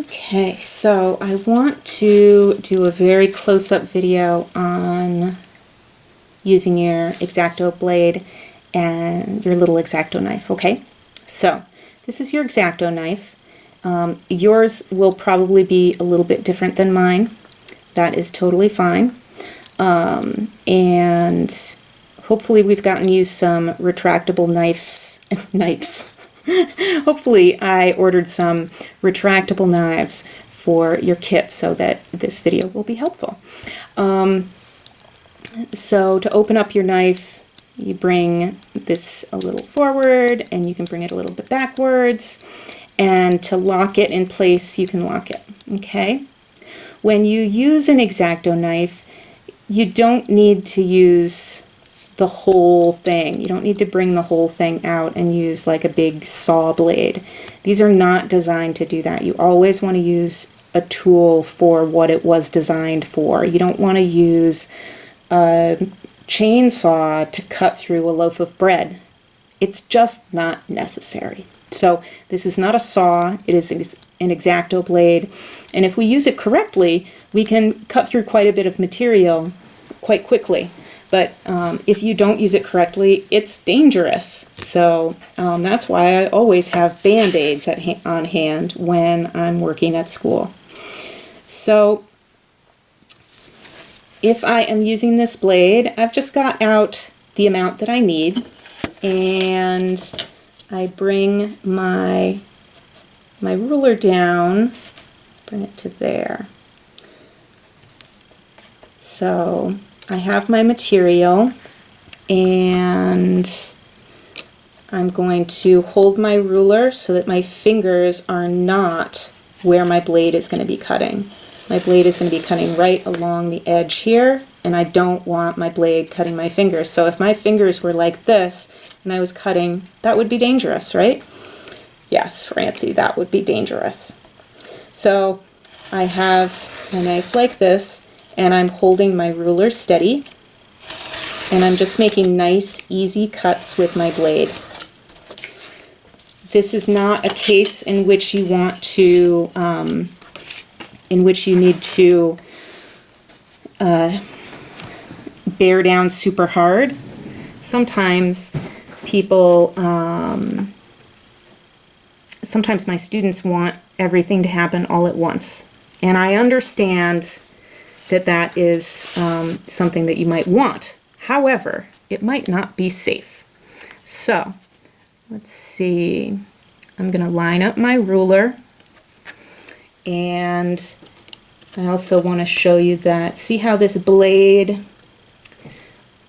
Okay, so I want to do a very close-up video on using your X-Acto blade and your little X-Acto knife, okay? So, this is your X-Acto knife. Yours will probably be a little bit different than mine. That is totally fine. And hopefully we've gotten you some retractable knives. Hopefully I ordered some retractable knives for your kit so that this video will be helpful. So to open up your knife, you bring this a little forward and you can bring it a little bit backwards, and to lock it in place you can lock it. Okay? When you use an X-Acto knife, you don't need to use the whole thing. You don't need to bring the whole thing out and use like a big saw blade. These are not designed to do that. You always want to use a tool for what it was designed for. You don't want to use a chainsaw to cut through a loaf of bread. It's just not necessary. So this is not a saw, it is an X-Acto blade, and if we use it correctly, we can cut through quite a bit of material quite quickly. But if you don't use it correctly, it's dangerous. So that's why I always have Band-Aids on hand when I'm working at school. So if I am using this blade, I've just got out the amount that I need, and I bring my ruler down. Let's bring it to there. So I have my material, and I'm going to hold my ruler so that my fingers are not where my blade is going to be cutting. My blade is going to be cutting right along the edge here, and I don't want my blade cutting my fingers. So if my fingers were like this and I was cutting, that would be dangerous, right? Yes, Francie, that would be dangerous. So I have my knife like this, and I'm holding my ruler steady, and I'm just making nice, easy cuts with my blade. This is not a case in which you want to, in which you need to bear down super hard. Sometimes people, sometimes my students want everything to happen all at once, and I understand that that is something that you might want. However, it might not be safe. So let's see, I'm going to line up my ruler, and I also want to show you that, see how this blade,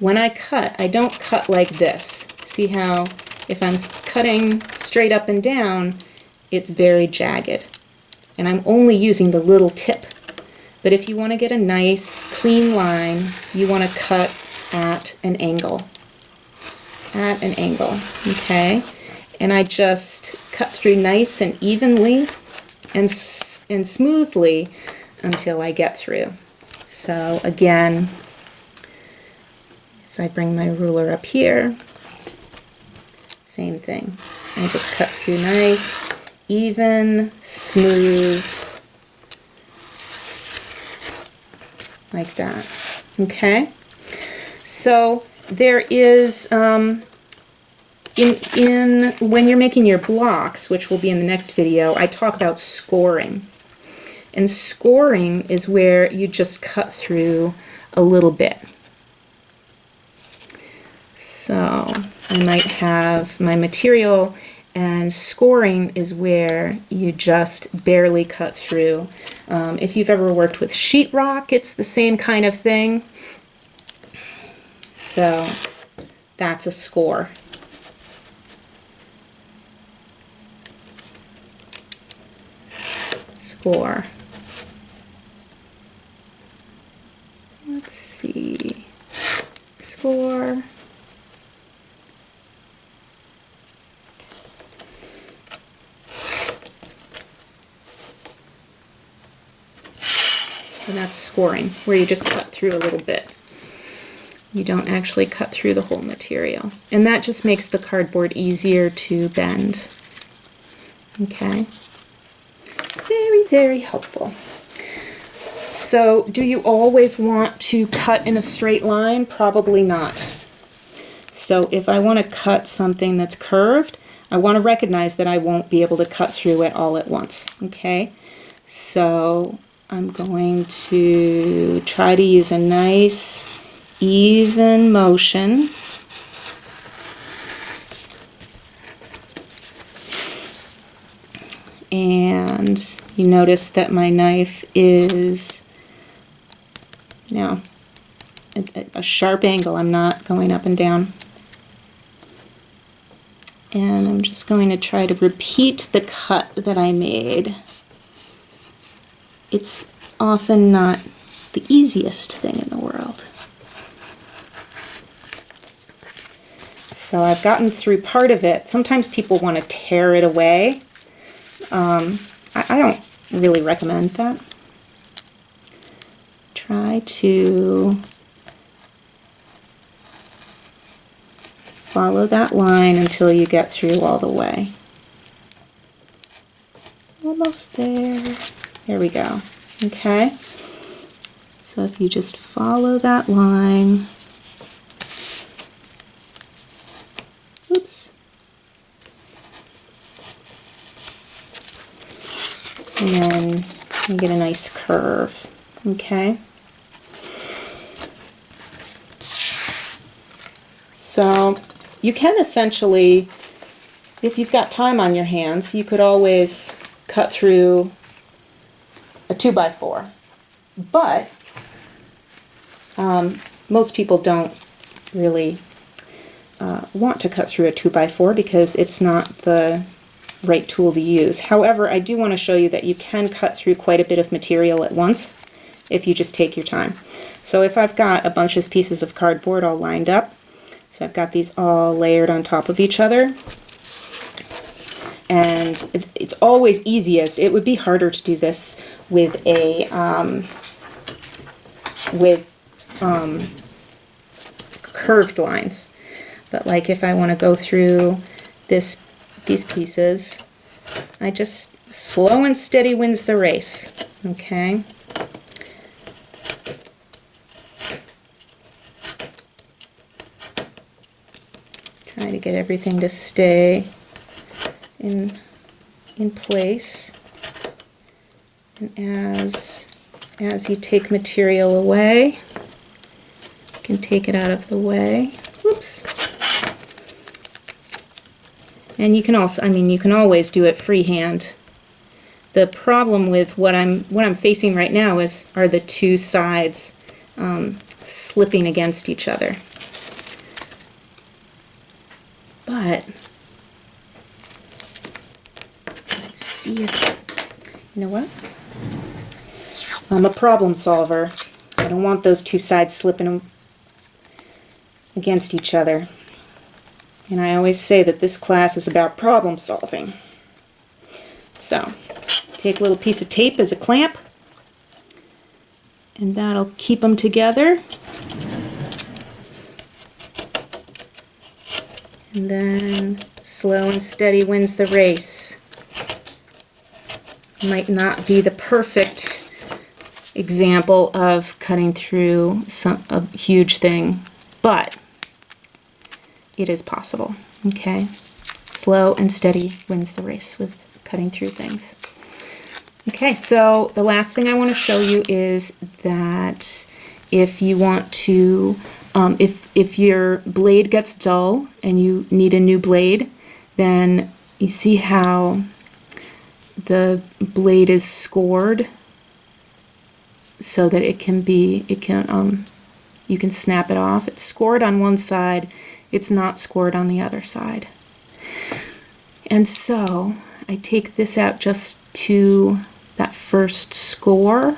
when I cut, I don't cut like this. See how if I'm cutting straight up and down, it's very jagged, and I'm only using the little tip. But if you want to get a nice clean line, you want to cut at an angle. At an angle, okay? And I just cut through nice and evenly and smoothly until I get through. So again, if I bring my ruler up here, same thing. I just cut through nice, even, smooth, like that. Okay? So there is, when you're making your blocks, which will be in the next video, I talk about scoring. And scoring is where you just cut through a little bit. So I might have my material, and scoring is where you just barely cut through. If you've ever worked with sheetrock, it's the same kind of thing. So that's a score. Score. Let's see. Score. So that's scoring, where you just cut through a little bit. You don't actually cut through the whole material. And that just makes the cardboard easier to bend. Okay? Very, very helpful. So, do you always want to cut in a straight line? Probably not. So if I want to cut something that's curved, I want to recognize that I won't be able to cut through it all at once, okay? So I'm going to try to use a nice, even motion. And you notice that my knife is, you know, a sharp angle. I'm not going up and down. And I'm just going to try to repeat the cut that I made. It's often not the easiest thing in the world. So I've gotten through part of it. Sometimes people want to tear it away. I don't really recommend that. Try to follow that line until you get through all the way. Almost there. There we go. Okay? So if you just follow that line, oops, and then you get a nice curve. Okay? So you can essentially, if you've got time on your hands, you could always cut through a 2x4. But most people don't really want to cut through a 2x4 because it's not the right tool to use. However, I do want to show you that you can cut through quite a bit of material at once if you just take your time. So if I've got a bunch of pieces of cardboard all lined up, so I've got these all layered on top of each other, and it's always easiest. It would be harder to do this with a curved lines, but like if I want to go through these pieces, I just slow and steady wins the race. Okay. Try to get everything to stay in place, and as you take material away, you can take it out of the way. Whoops. And you can also, you can always do it freehand. The problem with what I'm facing right now are the two sides slipping against each other. But let's see if, you know what? I'm a problem solver. I don't want those two sides slipping against each other. And I always say that this class is about problem solving. So, take a little piece of tape as a clamp, and that'll keep them together. And then slow and steady wins the race. Might not be the perfect example of cutting through a huge thing, but it is possible. Okay? Slow and steady wins the race with cutting through things. Okay, so the last thing I want to show you is that if you want to, if your blade gets dull and you need a new blade, then you see how the blade is scored so that you can snap it off. It's scored on one side, it's not scored on the other side. And so I take this out just to that first score.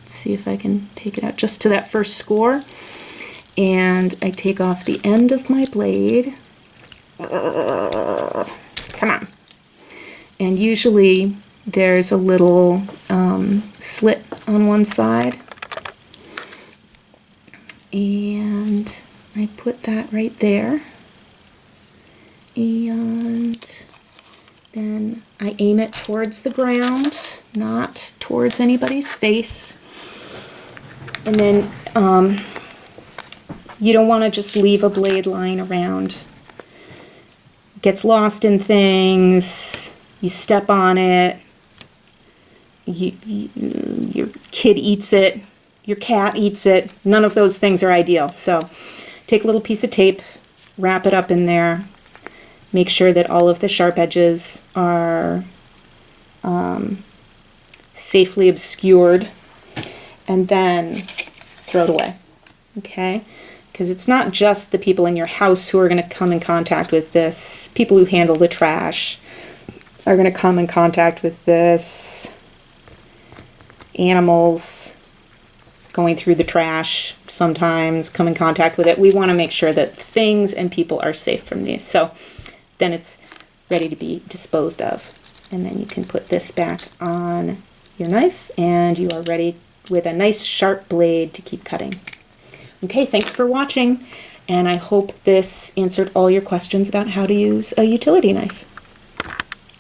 Let's see if I can take it out just to that first score. And I take off the end of my blade. Come on. And usually there's a little slit on one side. And I put that right there. And Then I aim it towards the ground, not towards anybody's face. And then you don't want to just leave a blade lying around. It gets lost in things, you step on it, your kid eats it, your cat eats it. None of those things are ideal. So take a little piece of tape, wrap it up in there, make sure that all of the sharp edges are safely obscured, and then throw it away, okay? Because it's not just the people in your house who are going to come in contact with this. People who handle the trash are going to come in contact with this. Animals going through the trash sometimes come in contact with it. We want to make sure that things and people are safe from these. So then it's ready to be disposed of. And then you can put this back on your knife and you are ready with a nice sharp blade to keep cutting. Okay, thanks for watching, and I hope this answered all your questions about how to use a utility knife.